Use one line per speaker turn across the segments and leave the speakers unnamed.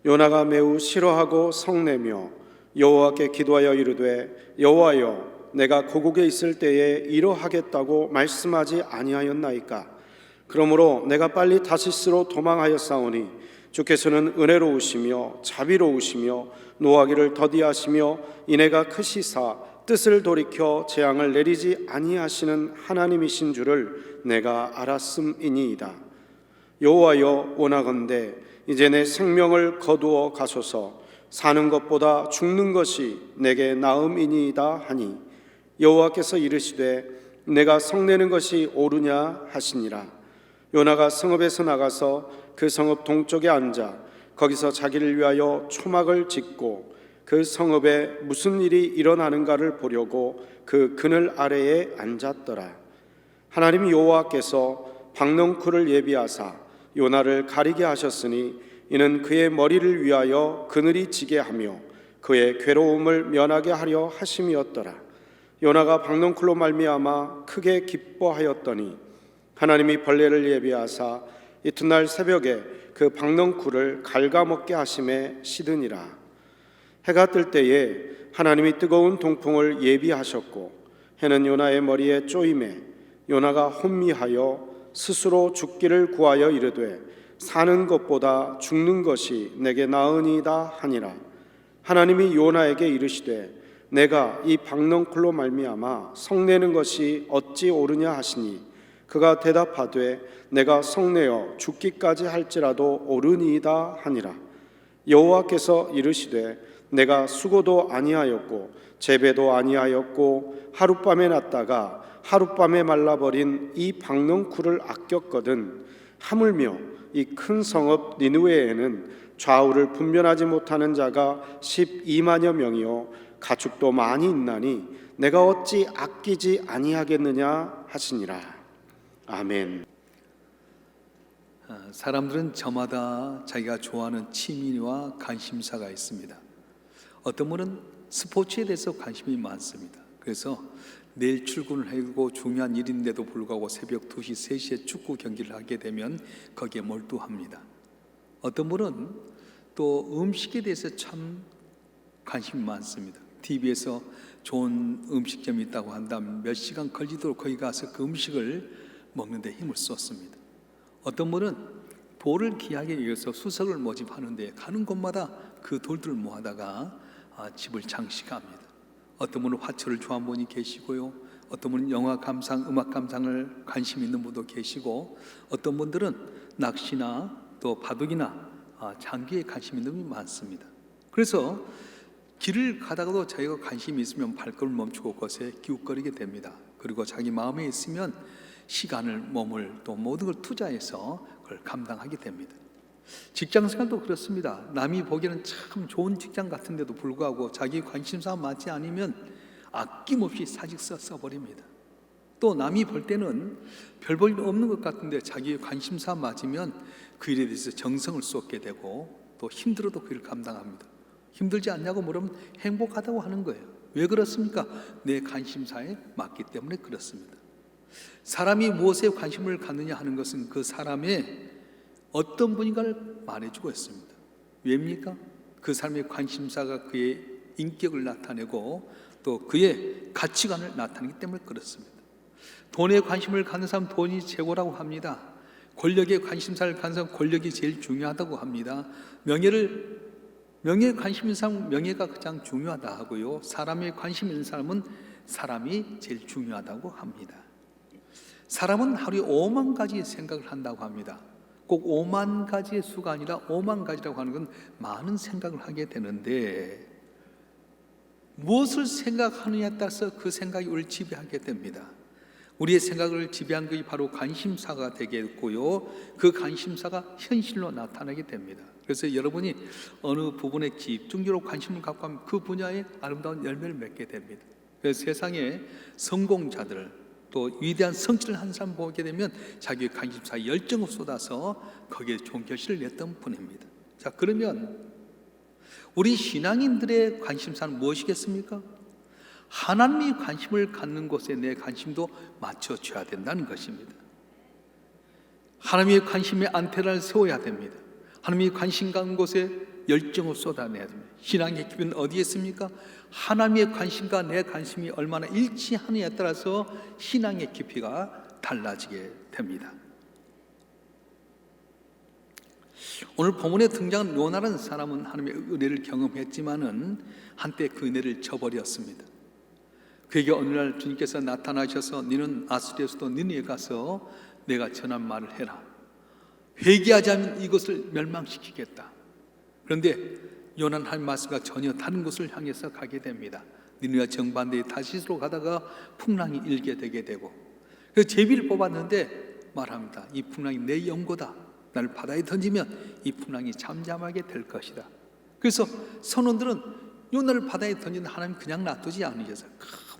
요나가 매우 싫어하고 성내며 여호와께 기도하여 이르되 여호와여 내가 고국에 있을 때에 이러하겠다고 말씀하지 아니하였나이까. 그러므로 내가 빨리 다시스로 도망하였사오니 주께서는 은혜로우시며 자비로우시며 노하기를 더디하시며 인애가 크시사 뜻을 돌이켜 재앙을 내리지 아니하시는 하나님이신 줄을 내가 알았음이니이다. 여호와여 원하건대 이제 내 생명을 거두어 가소서. 사는 것보다 죽는 것이 내게 나음이니이다 하니 여호와께서 이르시되 내가 성내는 것이 옳으냐 하시니라. 요나가 성읍에서 나가서 그 성읍 동쪽에 앉아 거기서 자기를 위하여 초막을 짓고 그 성읍에 무슨 일이 일어나는가를 보려고 그 그늘 아래에 앉았더라. 하나님 여호와께서 박넝쿨을 예비하사 요나를 가리게 하셨으니 이는 그의 머리를 위하여 그늘이 지게 하며 그의 괴로움을 면하게 하려 하심이었더라. 요나가 박넝쿨로 말미암아 크게 기뻐하였더니 하나님이 벌레를 예비하사 이튿날 새벽에 그 박넝쿨을 갉아먹게 하심에 시드니라. 해가 뜰 때에 하나님이 뜨거운 동풍을 예비하셨고 해는 요나의 머리에 쪼임에 요나가 혼미하여 스스로 죽기를 구하여 이르되 사는 것보다 죽는 것이 내게 나으니이다 하니라. 하나님이 요나에게 이르시되 내가 이 박넝쿨로 말미암아 성내는 것이 어찌 옳으냐 하시니 그가 대답하되 내가 성내어 죽기까지 할지라도 옳으니이다 하니라. 여호와께서 이르시되 내가 수고도 아니하였고 재배도 아니하였고 하룻밤에 났다가 하룻밤에 말라버린 이 박넝쿨을 아꼈거든 하물며 이 큰 성읍 니느웨에는 좌우를 분별하지 못하는 자가 12만여 명이요 가축도 많이 있나니 내가 어찌 아끼지 아니하겠느냐 하시니라. 아멘.
사람들은 저마다 자기가 좋아하는 취미와 관심사가 있습니다. 어떤 분은 스포츠에 대해서 관심이 많습니다. 그래서 내일 출근을 하고 중요한 일인데도 불구하고 새벽 2시, 3시에 축구 경기를 하게 되면 거기에 몰두합니다. 어떤 분은 또 음식에 대해서 참 관심이 많습니다. TV에서 좋은 음식점이 있다고 한다면 몇 시간 걸리도록 거기 가서 그 음식을 먹는 데 힘을 쏟습니다. 어떤 분은 돌을 귀하게 여겨서 수석을 모집하는데 가는 곳마다 그 돌들을 모아다가 집을 장식합니다. 어떤 분은 화초를 좋아하는 분이 계시고요, 어떤 분은 영화 감상, 음악 감상을 관심 있는 분도 계시고, 어떤 분들은 낚시나 또 바둑이나 장기에 관심 있는 분이 많습니다. 그래서 길을 가다가도 자기가 관심이 있으면 발걸음을 멈추고 그것에 기웃거리게 됩니다. 그리고 자기 마음에 있으면 시간을, 몸을 또 모든 걸 투자해서 그걸 감당하게 됩니다. 직장생활도 그렇습니다. 남이 보기에는 참 좋은 직장 같은데도 불구하고 자기 관심사가 맞지 않으면 아낌없이 사직서 써버립니다. 또 남이 볼 때는 별 볼 일 없는 것 같은데 자기 관심사 맞으면 그 일에 대해서 정성을 쏟게 되고 또 힘들어도 그 일을 감당합니다. 힘들지 않냐고 물으면 행복하다고 하는 거예요. 왜 그렇습니까? 내 관심사에 맞기 때문에 그렇습니다. 사람이 무엇에 관심을 갖느냐 하는 것은 그 사람의 어떤 분인가를 말해주고 있습니다. 왜입니까? 그 사람의 관심사가 그의 인격을 나타내고 또 그의 가치관을 나타내기 때문에 그렇습니다. 돈에 관심을 갖는 사람 돈이 최고라고 합니다. 권력에 관심사를 갖는 사람 권력이 제일 중요하다고 합니다. 명예에 관심 있는 사람은 명예가 가장 중요하다 하고요, 사람에 관심 있는 사람은 사람이 제일 중요하다고 합니다. 사람은 하루에 5만 가지 생각을 한다고 합니다. 꼭 5만 가지의 수가 아니라 5만 가지라고 하는 건 많은 생각을 하게 되는데 무엇을 생각하느냐에 따라서 그 생각이 우리를 지배하게 됩니다. 우리의 생각을 지배한 것이 바로 관심사가 되겠고요, 그 관심사가 현실로 나타나게 됩니다. 그래서 여러분이 어느 부분에 집중적으로 관심을 갖고 하면 그 분야에 아름다운 열매를 맺게 됩니다. 그래서 세상의 성공자들 또 위대한 성취를 한 사람 보게 되면 자기의 관심사에 열정을 쏟아서 거기에 좋은 결실을 냈던 분입니다. 자, 그러면 우리 신앙인들의 관심사는 무엇이겠습니까? 하나님이 관심을 갖는 곳에 내 관심도 맞춰줘야 된다는 것입니다. 하나님의 관심의 안테나를 세워야 됩니다. 하나님이 관심 가는 곳에 열정을 쏟아내야 됩니다. 신앙의 깊이는 어디에 있습니까? 하나님의 관심과 내 관심이 얼마나 일치하느냐에 따라서 신앙의 깊이가 달라지게 됩니다. 오늘 본문에 등장한 요나라는 사람은 하나님의 은혜를 경험했지만은 한때 그 은혜를 저버렸습니다. 그에게 어느 날 주님께서 나타나셔서 너는 아수리에서도 니느웨에 가서 내가 전한 말을 해라. 회개하지 않으면 이것을 멸망시키겠다. 그런데 요나는 하나님 말씀과 전혀 다른 곳을 향해서 가게 됩니다. 니느웨와 정반대의 다시스로 가다가 풍랑이 일게 되게 되고, 그 제비를 뽑았는데 말합니다. 이 풍랑이 내 연고다. 나를 바다에 던지면 이 풍랑이 잠잠하게 될 것이다. 그래서 선원들은 요나를 바다에 던지는 하나님 그냥 놔두지 않으셔서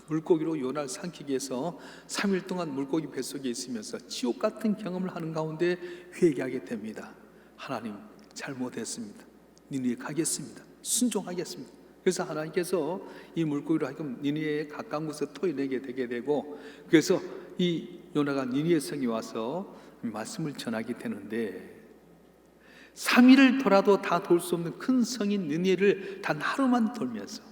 물고기로 요나를 삼키기 위해서 3일 동안 물고기 뱃속에 있으면서 지옥 같은 경험을 하는 가운데 회개하게 됩니다. 하나님 잘못했습니다. 니느웨에 가겠습니다. 순종하겠습니다. 그래서 하나님께서 이 물고기로 하여금 니느웨에 가까운 곳에 토해내게 되게 되고, 그래서 이 요나가 니느웨 성에 와서 말씀을 전하게 되는데 3일을 돌아도 다 돌 수 없는 큰 성인 니느웨를 단 하루만 돌면서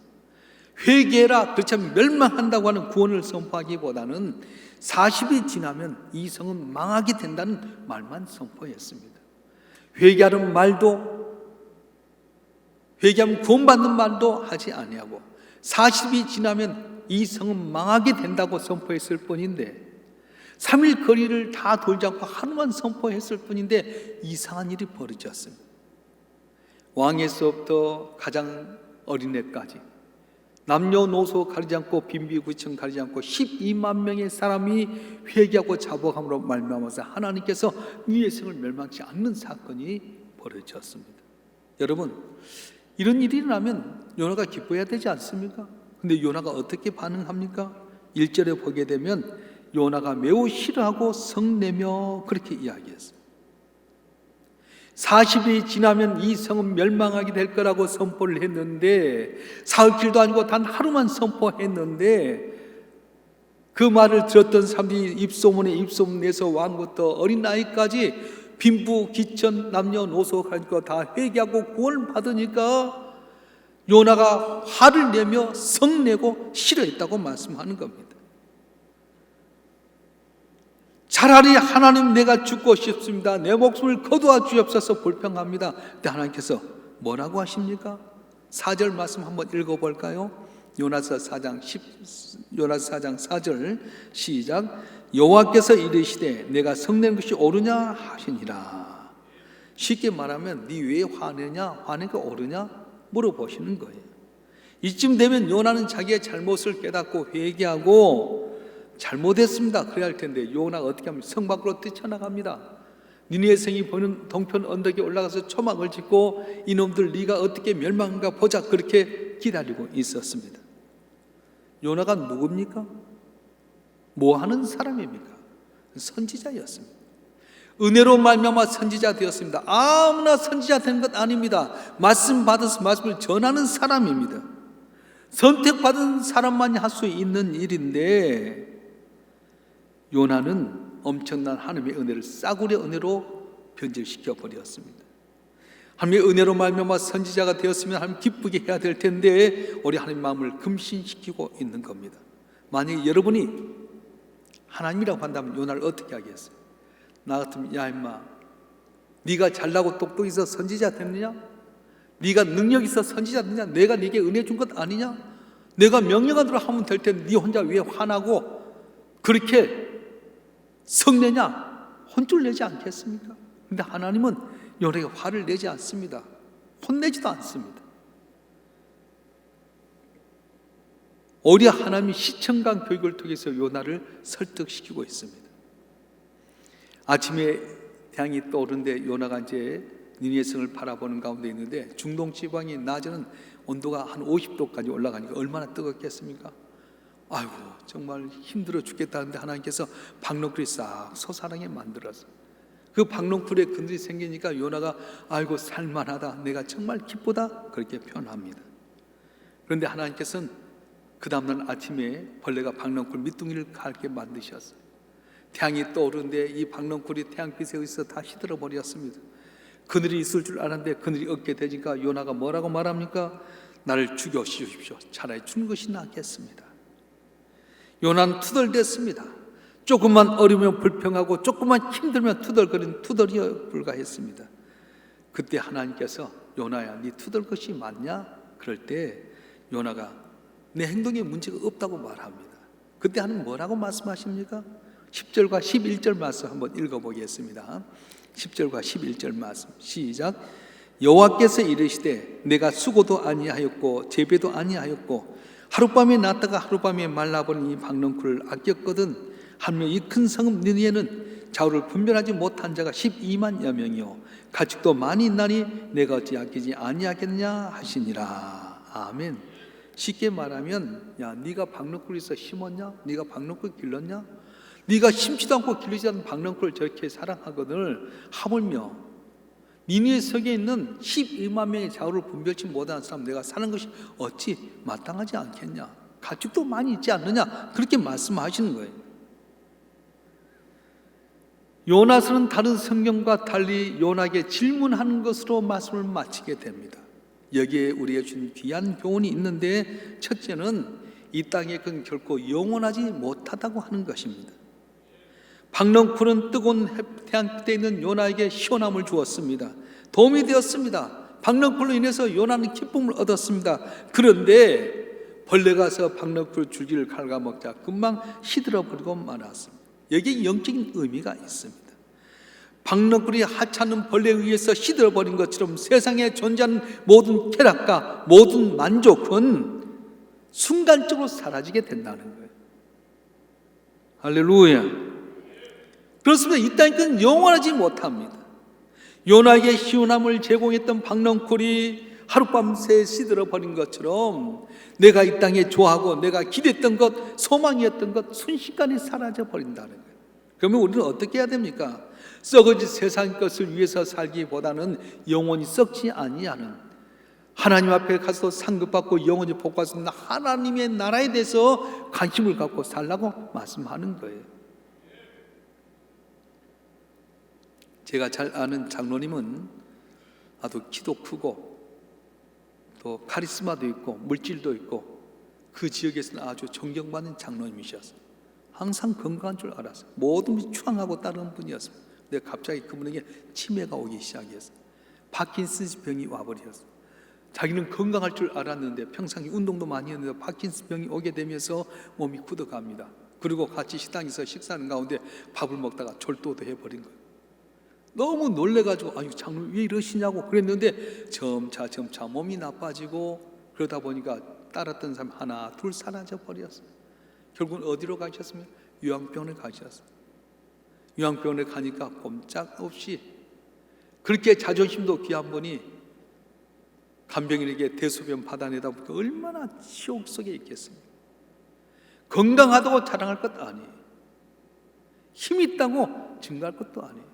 회개해라, 그렇지 않으면 멸망한다고 하는 구원을 선포하기보다는 40이 지나면 이 성은 망하게 된다는 말만 선포했습니다. 회개하는 말도, 회개하면 구원받는 말도 하지 아니하고 40이 지나면 이 성은 망하게 된다고 선포했을 뿐인데 3일 거리를 다 돌지 않고 하루만 선포했을 뿐인데 이상한 일이 벌어졌습니다. 왕에서부터 가장 어린애까지 남녀노소 가리지 않고 빈비구청 가리지 않고 12만 명의 사람이 회개하고 자복함으로 말미암아서 하나님께서 니느웨 성을 멸망치 않는 사건이 벌어졌습니다. 여러분, 이런 일이 일어나면 요나가 기뻐해야 되지 않습니까? 근데 요나가 어떻게 반응합니까? 1절에 보게 되면 요나가 매우 싫어하고 성내며 그렇게 이야기했어요. 40이 지나면 이 성은 멸망하게 될 거라고 선포를 했는데 사흘길도 아니고 단 하루만 선포했는데 그 말을 들었던 사람들이 입소문에 입소문 내서 왕부터 어린아이까지 빈부 기천 남녀노소 가지고 다 회개하고 구원을 받으니까 요나가 화를 내며 성내고 싫어했다고 말씀하는 겁니다. 차라리 하나님 내가 죽고 싶습니다. 내 목숨을 거두어 주옵소서 불평합니다. 근데 하나님께서 뭐라고 하십니까? 4절 말씀 한번 읽어볼까요? 요나서 4장 4절 시작. 여호와께서 이르시되 내가 성낸 것이 옳으냐 하시니라. 쉽게 말하면 네 왜 화내냐? 화내가 옳으냐? 물어보시는 거예요. 이쯤 되면 요나는 자기의 잘못을 깨닫고 회개하고 잘못했습니다 그래야 할 텐데 요나가 어떻게 하면 성 밖으로 뛰쳐나갑니다. 니느웨 성이 보는 동편 언덕에 올라가서 초막을 짓고 이놈들 네가 어떻게 멸망한가 보자 그렇게 기다리고 있었습니다. 요나가 누굽니까? 뭐 하는 사람입니까? 선지자였습니다. 은혜로 말미암아 선지자 되었습니다. 아무나 선지자 되는 것 아닙니다. 말씀 받아서 말씀을 전하는 사람입니다. 선택받은 사람만이 할 수 있는 일인데 요나는 엄청난 하나님의 은혜를 싸구려 은혜로 변질시켜 버렸습니다. 하나님의 은혜로 말미암아 선지자가 되었으면 하나님 기쁘게 해야 될 텐데 우리 하나님 마음을 금신시키고 있는 겁니다. 만약에 여러분이 하나님이라고 한다면 요나를 어떻게 하겠어요? 나 같으면 야 임마 네가 잘나고 똑똑해서 선지자 됐느냐? 네가 능력 있어 선지자 됐느냐? 내가 네게 은혜 준 것 아니냐? 내가 명령한 대로 하면 될 텐데 네 혼자 왜 화나고 그렇게 성내냐? 혼쭐 내지 않겠습니까? 근데 하나님은 요나에게 화를 내지 않습니다. 혼내지도 않습니다. 오히려 하나님이 시청강 교육을 통해서 요나를 설득시키고 있습니다. 아침에 태양이 떠오르는데 요나가 이제 니느웨 성을 바라보는 가운데 있는데 중동 지방이 낮에는 온도가 한 50도까지 올라가니까 얼마나 뜨겁겠습니까? 아이고 정말 힘들어 죽겠다는데 하나님께서 박넝쿨이 싹 솟아나게 만들어서 그 박넝쿨에 그늘이 생기니까 요나가 아이고 살만하다 내가 정말 기쁘다 그렇게 표현합니다. 그런데 하나님께서는 그 다음날 아침에 벌레가 박넝쿨 밑둥이를 갈게 만드셨어요. 태양이 떠오르는데 이 박넝쿨이 태양빛에 의해서 다 시들어 버렸습니다. 그늘이 있을 줄 알았는데 그늘이 없게 되니까 요나가 뭐라고 말합니까? 나를 죽여주십시오. 차라리 죽는 것이 낫겠습니다. 요나는 투덜댔습니다. 조금만 어려우면 불평하고 조금만 힘들면 투덜이에 불과했습니다. 그때 하나님께서 요나야, 네 투덜 것이 맞냐? 그럴 때 요나가 내 행동에 문제가 없다고 말합니다. 그때 하나님 뭐라고 말씀하십니까? 10절과 11절 말씀 한번 읽어보겠습니다. 10절과 11절 말씀 시작. 여호와께서 이르시되 내가 수고도 아니하였고 재배도 아니하였고 하룻밤에 났다가 하룻밤에 말라버린 이 박넝쿨을 아꼈거든. 하며 이 큰 성읍 니느웨는 좌우를 분별하지 못한 자가 12만여 명이요 가축도 많이 있나니 내가 어찌 아끼지 아니하겠냐 하시니라. 아멘. 쉽게 말하면, 야, 네가 박넝쿨에서 심었냐? 네가 박넝쿨 길렀냐? 네가 심지도 않고 길르지 않은 박넝쿨을 저렇게 사랑하거든을 하물며 니느웨 성에 있는 12만 명의 좌우를 분별치 못하는 사람 내가 사는 것이 어찌 마땅하지 않겠냐? 가축도 많이 있지 않느냐? 그렇게 말씀하시는 거예요. 요나서는 다른 성경과 달리 요나에게 질문하는 것으로 말씀을 마치게 됩니다. 여기에 우리가 준 귀한 교훈이 있는데, 첫째는 이 땅의 건 결코 영원하지 못하다고 하는 것입니다. 박넝쿨은 뜨거운 태양 끝에 있는 요나에게 시원함을 주었습니다. 도움이 되었습니다. 박넝쿨로 인해서 요나는 기쁨을 얻었습니다. 그런데 벌레가 와서 박넝쿨 줄기를 갉아먹자 금방 시들어버리고 말았습니다. 여기에 영적인 의미가 있습니다. 박넝쿨이 하찮은 벌레에 의해서 시들어버린 것처럼 세상에 존재하는 모든 쾌락과 모든 만족은 순간적으로 사라지게 된다는 거예요. 할렐루야. 그렇습니다. 이 땅의 건 영원하지 못합니다. 요나에게 시원함을 제공했던 박넝쿨이 하룻밤새 시들어버린 것처럼 내가 이 땅에 좋아하고 내가 기대했던 것, 소망이었던 것 순식간에 사라져버린다는 거예요. 그러면 우리는 어떻게 해야 됩니까? 썩어진 세상 것을 위해서 살기보다는 영원히 썩지 아니하는 하나님 앞에 가서 상급받고 영원히 복받을 수 있는 하나님의 나라에 대해서 관심을 갖고 살라고 말씀하는 거예요. 제가 잘 아는 장로님은 아주 키도 크고 또 카리스마도 있고 물질도 있고 그 지역에서는 아주 존경받는 장로님이셨어요. 항상 건강한 줄 알았어요. 모든 분이 추앙하고 따르는 분이었습니다. 근데 갑자기 그분에게 치매가 오기 시작했어요. 파킨슨스 병이 와버렸어요. 자기는 건강할 줄 알았는데 평상시 운동도 많이 했는데 파킨슨 병이 오게 되면서 몸이 굳어갑니다. 그리고 같이 식당에서 식사하는 가운데 밥을 먹다가 절도도 해버린 거예요. 너무 놀래가지고 아유 장로님 왜 이러시냐고 그랬는데 점차 몸이 나빠지고 그러다 보니까 따랐던 사람 하나 둘 사라져 버렸어요. 결국은 어디로 가셨습니까? 요양병원에 가셨어요. 요양병원에 가니까 꼼짝없이 그렇게 자존심도 귀한 분이 간병인에게 대소변 받아내다 보니까 얼마나 지옥 속에 있겠습니까? 건강하다고 자랑할 것도 아니에요. 힘 있다고 증가할 것도 아니에요.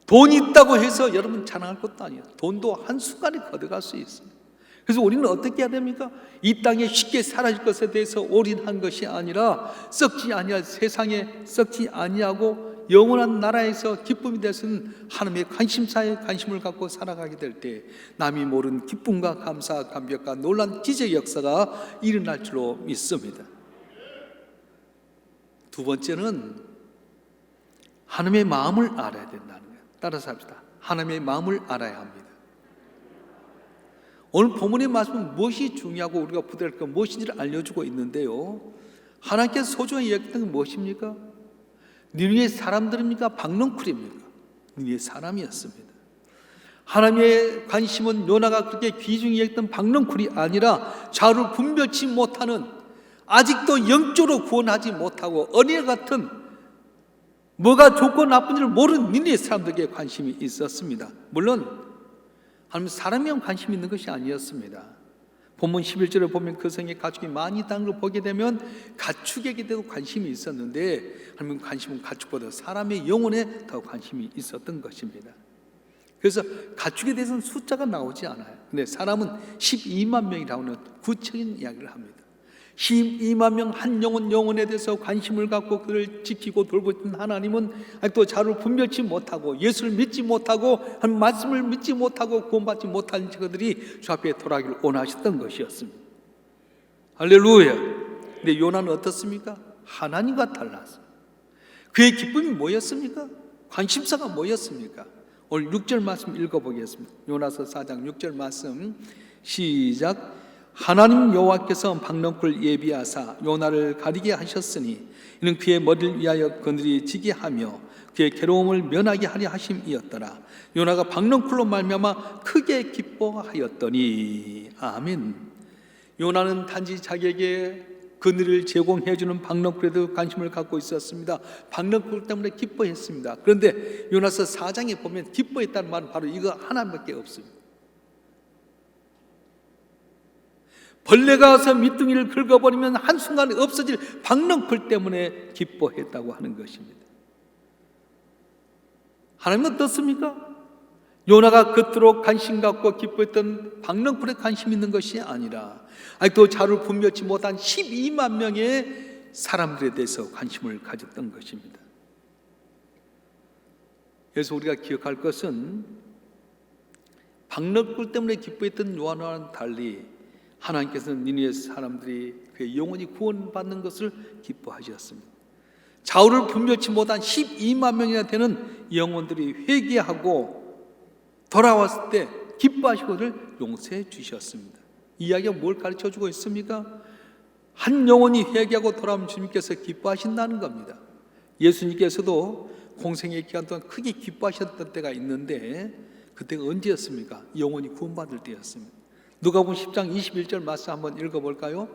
돈이 있다고 해서 여러분 자랑할 것도 아니에요. 돈도 한순간에 걷어갈 수 있습니다. 그래서 우리는 어떻게 해야 됩니까? 이 땅에 쉽게 사라질 것에 대해서 올인한 것이 아니라 썩지 아니할 세상에 썩지 아니하고 영원한 나라에서 기쁨이 되는 하나님의 관심사에 관심을 갖고 살아가게 될 때 남이 모르는 기쁨과 감사, 감격과 놀라운 기적의 역사가 일어날 줄로 믿습니다. 두 번째는 하나님의 마음을 알아야 된다는 거예요. 따라서 합시다. 하나님의 마음을 알아야 합니다. 오늘 본문의 말씀은 무엇이 중요하고 우리가 붙들어야 할 것 무엇인지를 알려주고 있는데요. 하나님께서 소중히 여겼던 건 무엇입니까? 니느웨 사람들입니까? 박넝쿨입니까? 니느웨 사람이었습니다. 하나님의 관심은 요나가 그렇게 귀중히 여겼던 박넝쿨이 아니라 좌우를 분별치 못하는 아직도 영적으로 구원하지 못하고 어린애 같은 뭐가 좋고 나쁜지를 모르는 니느웨 사람들에게 관심이 있었습니다. 물론 하나님 사람에만 관심이 있는 것이 아니었습니다. 본문 11절에 보면 그 성에 가축이 많이 있다는 걸 보게 되면 가축에게도 관심이 있었는데 하나님 관심은 가축보다 사람의 영혼에 더 관심이 있었던 것입니다. 그래서 가축에 대해서는 숫자가 나오지 않아요. 근데 사람은 12만 명이라고 하는 구체적인 이야기를 합니다. 12만 명 한 영혼에 대해서 관심을 갖고 그를 지키고 돌보던 하나님은 또 자를 분별치 못하고 예수를 믿지 못하고 한 말씀을 믿지 못하고 구원받지 못한 저들이 주 앞에 돌아가기를 원하셨던 것이었습니다. 할렐루야. 근데 요나는 어떻습니까? 하나님과 달라서. 그의 기쁨이 뭐였습니까? 관심사가 뭐였습니까? 오늘 6절 말씀 읽어보겠습니다. 요나서 4장 6절 말씀 시작. 하나님 여호와께서 박넝쿨 예비하사 요나를 가리게 하셨으니 이는 그의 머리를 위하여 그늘이 지게 하며 그의 괴로움을 면하게 하려 하심이었더라. 요나가 박넝쿨로 말미암아 크게 기뻐하였더니. 아멘. 요나는 단지 자기에게 그늘을 제공해주는 박넝쿨에도 관심을 갖고 있었습니다. 박넝쿨 때문에 기뻐했습니다. 그런데 요나서 4장에 보면 기뻐했다는 말은 바로 이거 하나밖에 없습니다. 벌레가 와서 밑둥이를 긁어버리면 한순간에 없어질 박넝쿨 때문에 기뻐했다고 하는 것입니다. 하나님은 어떻습니까? 요나가 그토록 관심 갖고 기뻐했던 박넝쿨에 관심 있는 것이 아니라 아직도 자를 분별치 못한 12만 명의 사람들에 대해서 관심을 가졌던 것입니다. 그래서 우리가 기억할 것은 박넝쿨 때문에 기뻐했던 요나와는 달리 하나님께서는 니느웨 사람들이 그의 영혼이 구원받는 것을 기뻐하셨습니다. 좌우를 분별치 못한 12만 명이나 되는 영혼들이 회개하고 돌아왔을 때 기뻐하시고를 용서해 주셨습니다. 이 이야기가 뭘 가르쳐주고 있습니까? 한 영혼이 회개하고 돌아오면 주님께서 기뻐하신다는 겁니다. 예수님께서도 공생의 기간 동안 크게 기뻐하셨던 때가 있는데 그때가 언제였습니까? 영혼이 구원받을 때였습니다. 누가복음 10장 21절 말씀 한번 읽어볼까요?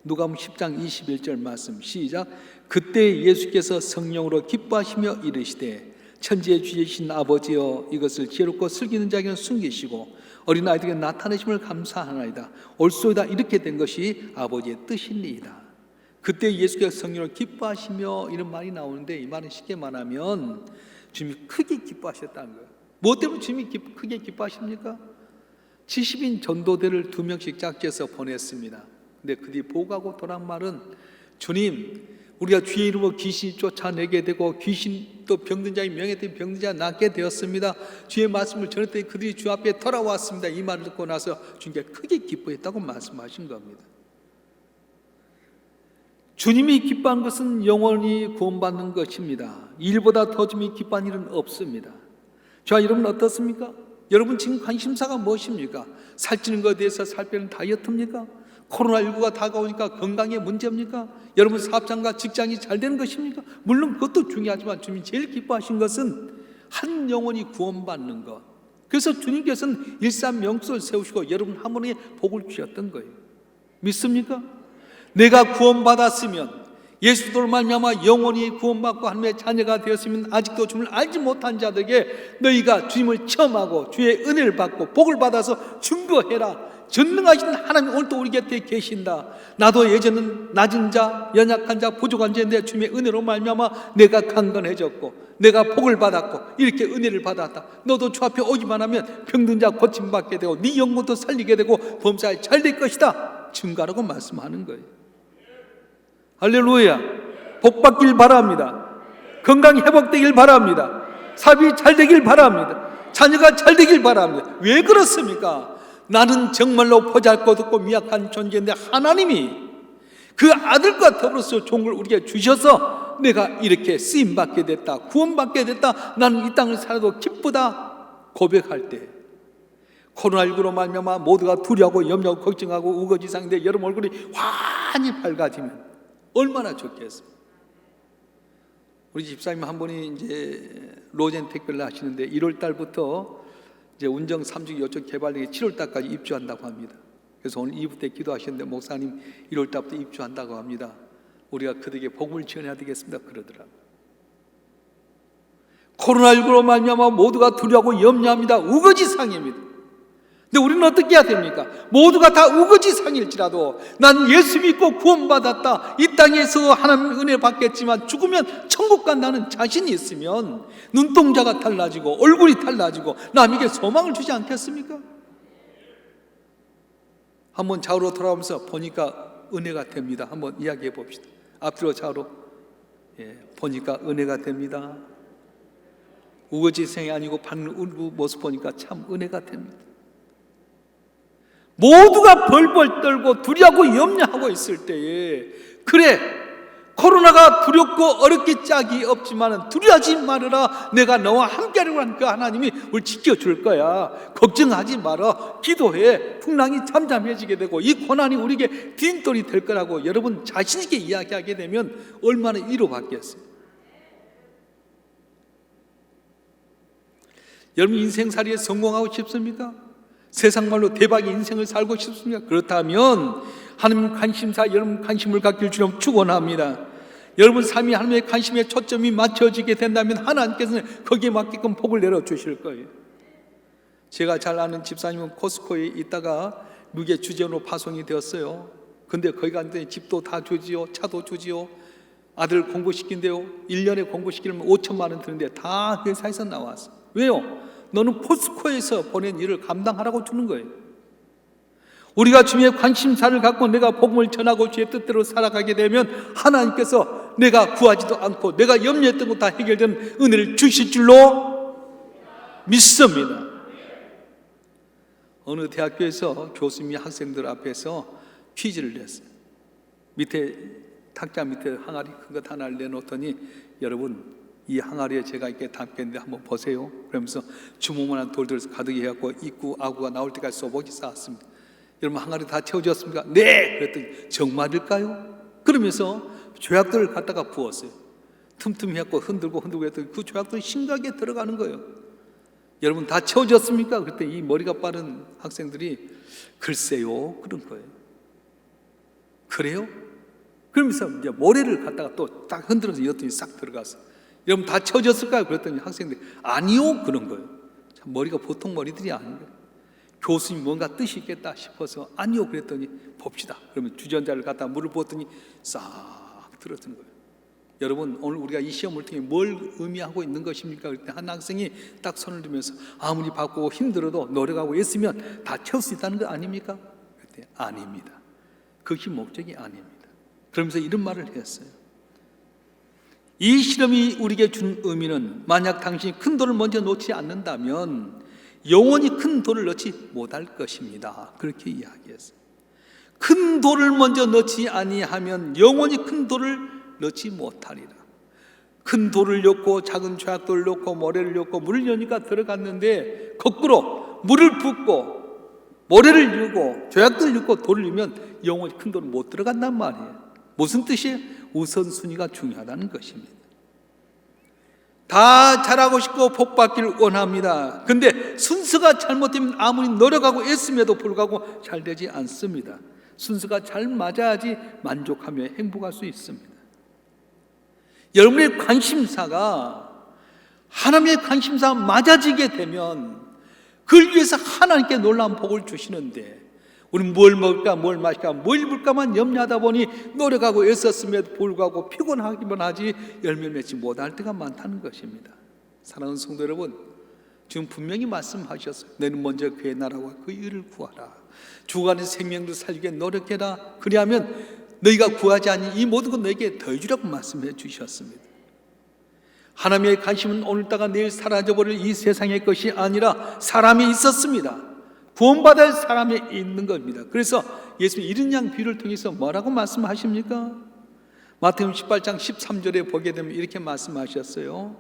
누가복음 10장 21절 말씀 시작. 그때 예수께서 성령으로 기뻐하시며 이르시되 천지의 주이신 아버지여 이것을 지혜롭고 슬기는 자에게는 숨기시고 어린아이들에게 나타내심을 감사하나이다. 옳소이다. 이렇게 된 것이 아버지의 뜻이니이다. 그때 예수께서 성령으로 기뻐하시며 이런 말이 나오는데 이 말은 쉽게 말하면 주님이 크게 기뻐하셨다는 거예요. 뭐 때문에 주님이 크게 기뻐하십니까? 70인 전도대를 2명씩 짝지어서 보냈습니다. 근데 그들이 보고하고 돌아온 말은 주님 우리가 주의 이름으로 귀신이 쫓아내게 되고 귀신 또 병든 자의 명예 때문에 병든 자가 낫게 되었습니다. 주의 말씀을 전했더니 그들이 주 앞에 돌아왔습니다. 이 말을 듣고 나서 주님께 크게 기뻐했다고 말씀하신 겁니다. 주님이 기뻐한 것은 영원히 구원받는 것입니다. 일보다 더 주님이 기뻐한 일은 없습니다. 저와 여러분 어떻습니까? 여러분 지금 관심사가 무엇입니까? 살찌는 것에 대해서 살 빼는 다이어트입니까? 코로나19가 다가오니까 건강에 문제입니까? 여러분 사업장과 직장이 잘 되는 것입니까? 물론 그것도 중요하지만 주님이 제일 기뻐하신 것은 한 영혼이 구원받는 것. 그래서 주님께서는 일산명수를 세우시고 여러분 한 분에게 복을 주셨던 거예요. 믿습니까? 내가 구원받았으면 예수로 말미암아 영원히 구원받고 하나님의 자녀가 되었으면 아직도 주님을 알지 못한 자들에게 너희가 주님을 체험하고 주의 은혜를 받고 복을 받아서 증거해라. 전능하신 하나님 오늘 또 우리 곁에 계신다. 나도 예전은 낮은 자, 연약한 자, 부족한 자인데 주님의 은혜로 말미암아 내가 강건해졌고 내가 복을 받았고 이렇게 은혜를 받았다. 너도 주 앞에 오기만 하면 병든 자 고침받게 되고 네 영혼도 살리게 되고 범사에 잘 될 것이다. 증거라고 말씀하는 거예요. 할렐루야. 복 받길 바랍니다. 건강 회복되길 바랍니다. 사업이 잘 되길 바랍니다. 자녀가 잘 되길 바랍니다. 왜 그렇습니까? 나는 정말로 보잘것없고 미약한 존재인데 하나님이 그 아들과 더불어서 좋은 걸 우리에게 주셔서 내가 이렇게 쓰임받게 됐다, 구원받게 됐다, 나는 이 땅을 살아도 기쁘다 고백할 때 코로나19로 말미암아 모두가 두려워하고 염려하고 걱정하고 우거지상인데 여러분 얼굴이 환히 밝아지면 얼마나 좋겠어요. 우리 집사님 한 분이 이제 로젠 택배를 하시는데 1월 달부터 이제 운정 3주기 요쪽 개발력이 7월 달까지 입주한다고 합니다. 그래서 오늘 2부 때 기도하셨는데 목사님 1월 달부터 입주한다고 합니다. 우리가 그들에게 복음을 전해야 되겠습니다. 그러더라고요. 코로나19로 말미암아 모두가 두려워하고 염려합니다. 우거지상입니다. 근데 우리는 어떻게 해야 됩니까? 모두가 다 우거지상일지라도 난 예수 믿고 구원받았다. 이 땅에서 하나님 은혜 받겠지만 죽으면 천국 간다는 자신이 있으면 눈동자가 달라지고 얼굴이 달라지고 남에게 소망을 주지 않겠습니까? 한번 좌우로 돌아오면서 보니까 은혜가 됩니다. 한번 이야기해 봅시다. 앞뒤로 좌우로. 보니까 은혜가 됩니다. 우거지생이 아니고 받는 모습 보니까 참 은혜가 됩니다. 모두가 벌벌 떨고 두려워하고 염려하고 있을 때에, 그래, 코로나가 두렵고 어렵기 짝이 없지만 두려워하지 말아라, 내가 너와 함께하려고 하는 그 하나님이 우리 지켜줄 거야, 걱정하지 마라, 기도해, 풍랑이 잠잠해지게 되고 이 고난이 우리에게 뒷돌이 될 거라고 여러분 자신있게 이야기하게 되면 얼마나 위로받겠어요. 여러분 인생살이에 성공하고 싶습니까? 세상 말로 대박의 인생을 살고 싶습니까? 그렇다면 하나님 관심사, 여러분 관심을 갖길 주님 축원합니다. 여러분 삶이 하나님의 관심에 초점이 맞춰지게 된다면 하나님께서는 거기에 맞게끔 복을 내려주실 거예요. 제가 잘 아는 집사님은 코스코에 있다가 무게 주재원으로 파송이 되었어요. 근데 거기 갔는데 집도 다 주지요, 차도 주지요, 아들 공부시킨대요. 1년에 공부시키려면 5천만 원 드는데 다 회사에서 나왔어. 왜요? 너는 포스코에서 보낸 일을 감당하라고 주는 거예요. 우리가 주님의 관심사를 갖고 내가 복음을 전하고 주의 뜻대로 살아가게 되면 하나님께서 내가 구하지도 않고 내가 염려했던 것 다 해결된 은혜를 주실 줄로 믿습니다. 어느 대학교에서 교수님이 학생들 앞에서 퀴즈를 냈어요. 밑에 탁자 밑에 항아리 큰 것 하나를 내놓더니, 여러분 이 항아리에 제가 이렇게 담겠는데 한번 보세요. 그러면서 주먹만한 돌들 가득 해갖고 입구 아구가 나올 때까지 소복이 쌓았습니다. 여러분 항아리 다 채워졌습니까? 네! 그랬더니 정말일까요? 그러면서 조약들을 갖다가 부었어요. 틈틈이 해갖고 흔들고 했더니 그 조약들이 심각하게 들어가는 거예요. 여러분 다 채워졌습니까? 그랬더니 이 머리가 빠른 학생들이 글쎄요 그런 거예요. 그래요? 그러면서 이제 모래를 갖다가 또 딱 흔들어서 이었더니 싹 들어갔어요. 여러분 다 채워졌을까요? 그랬더니 학생들이 아니요 그런 거예요. 참 머리가 보통 머리들이 아닌 거예요. 교수님 뭔가 뜻이 있겠다 싶어서 아니요 그랬더니 봅시다. 그러면 주전자를 갖다 물을 부었더니 싹 들어든 거예요. 여러분 오늘 우리가 이 시험을 통해 뭘 의미하고 있는 것입니까? 그때 한 학생이 딱 손을 들면서 아무리 바쁘고 힘들어도 노력하고 애쓰면 다 채울 수 있다는 거 아닙니까? 그때 아닙니다. 그것이 목적이 아닙니다. 그러면서 이런 말을 했어요. 이 실험이 우리에게 준 의미는 만약 당신이 큰 돌을 먼저 놓지 않는다면 영원히 큰 돌을 넣지 못할 것입니다. 그렇게 이야기했어요. 큰 돌을 먼저 넣지 아니하면 영원히 큰 돌을 넣지 못하리라. 큰 돌을 넣고 작은 조약돌을 넣고 모래를 넣고 물을 넣으니까 들어갔는데 거꾸로 물을 붓고 모래를 넣고 조약돌을 넣고 돌을 넣으면 영원히 큰 돌은 못 들어간단 말이에요. 무슨 뜻이에요? 우선순위가 중요하다는 것입니다. 다 잘하고 싶고 복받기를 원합니다. 근데 순서가 잘못되면 아무리 노력하고 애쓰며도 불구하고 잘 되지 않습니다. 순서가 잘 맞아야지 만족하며 행복할 수 있습니다. 여러분의 관심사가 하나님의 관심사가 맞아지게 되면 그걸 위해서 하나님께 놀라운 복을 주시는데, 우리는 뭘 먹을까 뭘 마실까 뭘 입을까만 염려하다 보니 노력하고 애썼음에도 불구하고 피곤하기만 하지 열매를 맺지 못할 때가 많다는 것입니다. 사랑하는 성도 여러분, 지금 분명히 말씀하셨어요. 너는 먼저 그의 나라와 그 일을 구하라. 주간의 생명도 살리게 노력해라. 그리하면 너희가 구하지 않니 이 모든 것 너에게 더해주라고 말씀해 주셨습니다. 하나님의 관심은 오늘따라 내일 사라져버릴 이 세상의 것이 아니라 사람이 있었습니다. 구원받을 사람이 있는 겁니다. 그래서 예수님이 이른 양 비유를 통해서 뭐라고 말씀하십니까? 마태복음 18장 13절에 보게 되면 이렇게 말씀하셨어요.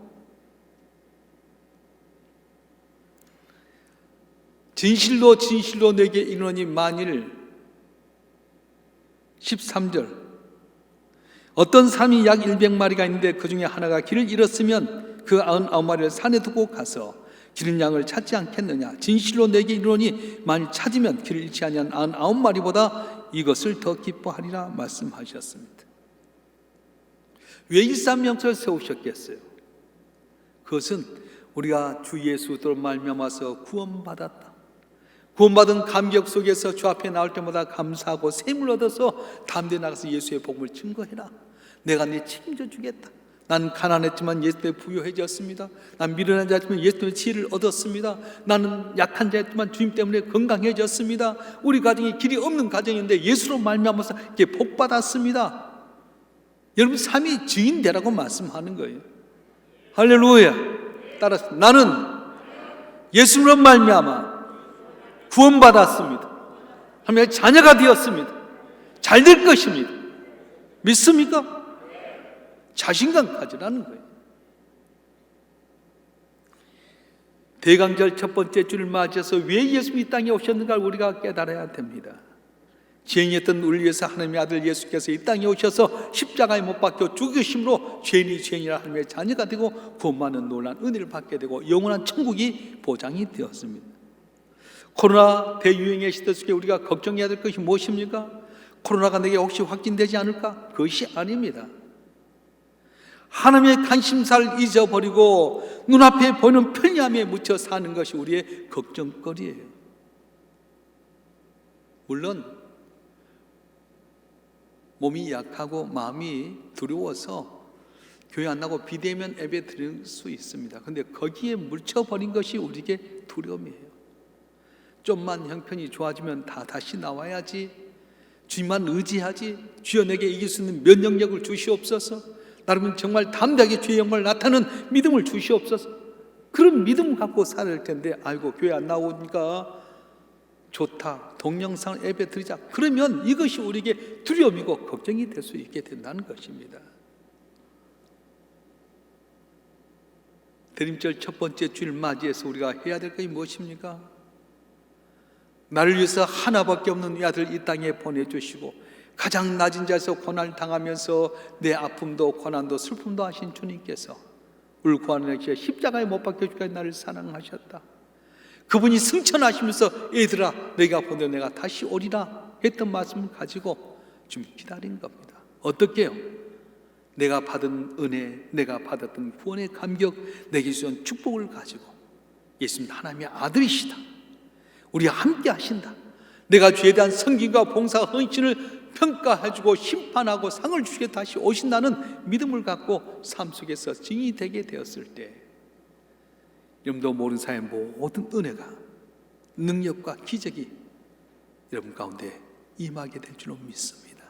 진실로 진실로 내게 이르노니 만일 13절 어떤 사람이 약 100마리가 있는데 그 중에 하나가 길을 잃었으면 그 99마리를 산에 두고 가서 기른 양을 찾지 않겠느냐. 진실로 내게 이르노니 만일 찾으면 길을 잃지 아니한 99마리보다 이것을 더 기뻐하리라 말씀하셨습니다. 왜 일삼명초를 세우셨겠어요? 그것은 우리가 주 예수로 말미암아서 구원받았다. 구원받은 감격 속에서 주 앞에 나올 때마다 감사하고 샘을 얻어서 담대히 나가서 예수의 복음을 증거해라. 내가 네 책임져 주겠다. 난 가난했지만 예수 때문에 부유해졌습니다. 난 미련한 자였지만 예수 때문에 지혜를 얻었습니다. 나는 약한 자였지만 주님 때문에 건강해졌습니다. 우리 가정이 길이 없는 가정인데 예수로 말미암아서 이렇게 복 받았습니다. 여러분 삶이 증인되라고 말씀하는 거예요. 할렐루야. 따라서 나는 예수로 말미암아 구원받았습니다. 하나님의 자녀가 되었습니다. 잘 될 것입니다. 믿습니까? 자신감 가지라는 거예요. 대강절 첫 번째 주를 맞이해서 왜 예수님이 이 땅에 오셨는가 우리가 깨달아야 됩니다. 죄인이었던 우리를 위해서 하나님의 아들 예수께서 이 땅에 오셔서 십자가에 못 박혀 죽으심으로 죄인이 죄인이라 하나님의 자녀가 되고 구원받는 놀라운 은혜를 받게 되고 영원한 천국이 보장이 되었습니다. 코로나 대유행의 시대 속에 우리가 걱정해야 될 것이 무엇입니까? 코로나가 내게 혹시 확진되지 않을까? 그것이 아닙니다. 하나님의 관심사를 잊어버리고 눈앞에 보이는 편리함에 묻혀 사는 것이 우리의 걱정거리예요. 물론 몸이 약하고 마음이 두려워서 교회 안 나고 비대면 예배 드릴 수 있습니다. 그런데 거기에 묻혀버린 것이 우리에게 두려움이에요. 좀만 형편이 좋아지면 다시 나와야지, 주님만 의지하지, 주여 내게 이길 수 있는 면역력을 주시옵소서, 나라면 정말 담대하게 주의 영광을 나타내는 믿음을 주시옵소서. 그런 믿음 갖고 살을 텐데 아이고 교회 안 나오니까 좋다, 동영상 예배 드리자, 그러면 이것이 우리에게 두려움이고 걱정이 될 수 있게 된다는 것입니다. 대림절 첫 번째 주일 맞이해서 우리가 해야 될 것이 무엇입니까? 나를 위해서 하나밖에 없는 이 아들 이 땅에 보내주시고 가장 낮은 자에서 고난을 당하면서 내 아픔도 고난도 슬픔도 하신 주님께서 우리 구하는 것이 십자가에 못 박혀 주기까지 나를 사랑하셨다. 그분이 승천하시면서 얘들아 내가 보내 내가 다시 오리라 했던 말씀을 가지고 좀 기다린 겁니다. 어떻게요? 내가 받은 은혜, 내가 받았던 구원의 감격, 내게 주신 축복을 가지고 예수님 하나님의 아들이시다, 우리와 함께 하신다, 내가 죄에 대한 섬김과 봉사, 헌신을 평가해주고 심판하고 상을 주시게 다시 오신다는 믿음을 갖고 삶 속에서 증인이 되게 되었을 때 여러분도 모르는 사이에 모든 은혜가, 능력과 기적이 여러분 가운데 임하게 될 줄로 믿습니다.